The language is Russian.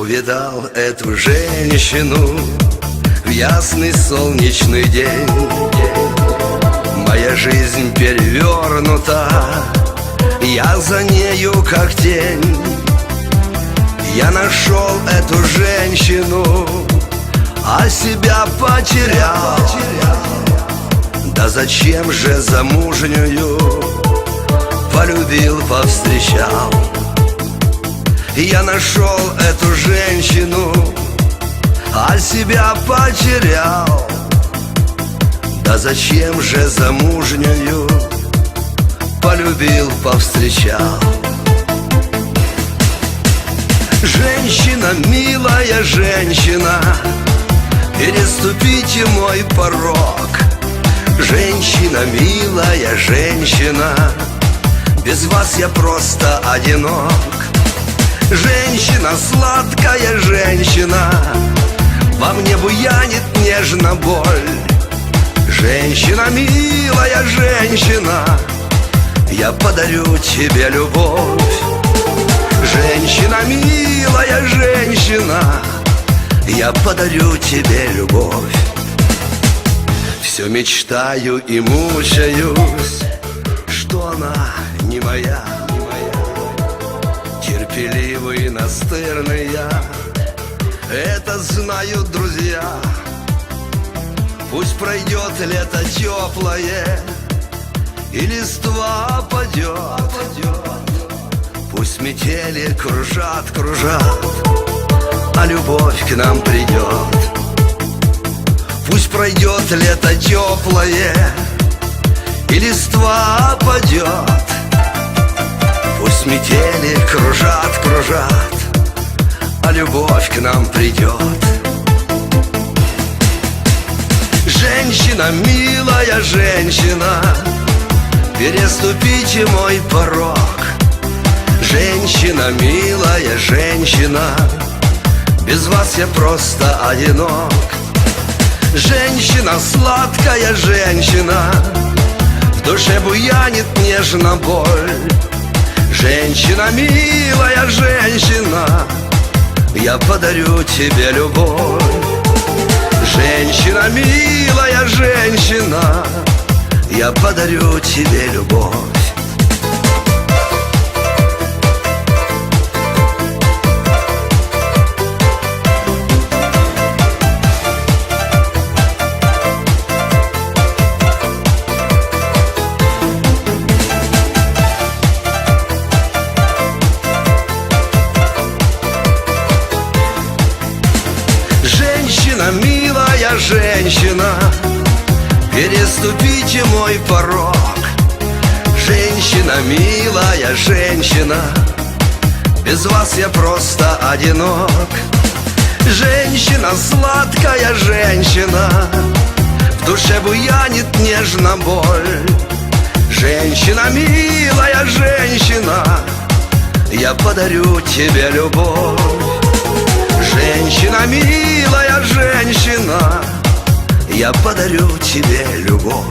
Увидал эту женщину в ясный солнечный день. Моя жизнь перевернута, я за нею как тень. Я нашел эту женщину, а себя потерял. Да зачем же замужнюю полюбил, повстречал? Я нашел эту женщину, а себя потерял. Да зачем же замужнюю полюбил, повстречал? Женщина, милая женщина, переступите мой порог. Женщина, милая женщина, без вас я просто одинок. Женщина, сладкая женщина, во мне буянит нежно боль. Женщина, милая женщина, я подарю тебе любовь. Женщина, милая женщина, я подарю тебе любовь. Все мечтаю и мучаюсь, что она не моя. Терпеливый, настырный я, это знают друзья. Пусть пройдет лето теплое, и листва падет. Пусть метели кружат, а любовь к нам придет. Пусть пройдет лето теплое, и листва падет. Пусть метели кружат, а любовь к нам придет. Женщина, милая женщина, переступите мой порог. Женщина, милая женщина, без вас я просто одинок. Женщина, сладкая женщина, в душе буянит нежно боль. Женщина, милая женщина, я подарю тебе любовь. Женщина, милая женщина, я подарю тебе любовь. Женщина, милая женщина, переступите мой порог. Женщина, милая женщина, без вас я просто одинок. Женщина, сладкая женщина, в душе буянит нежно боль. Женщина, милая женщина, я подарю тебе любовь. Женщина, милая женщина, я подарю тебе любовь.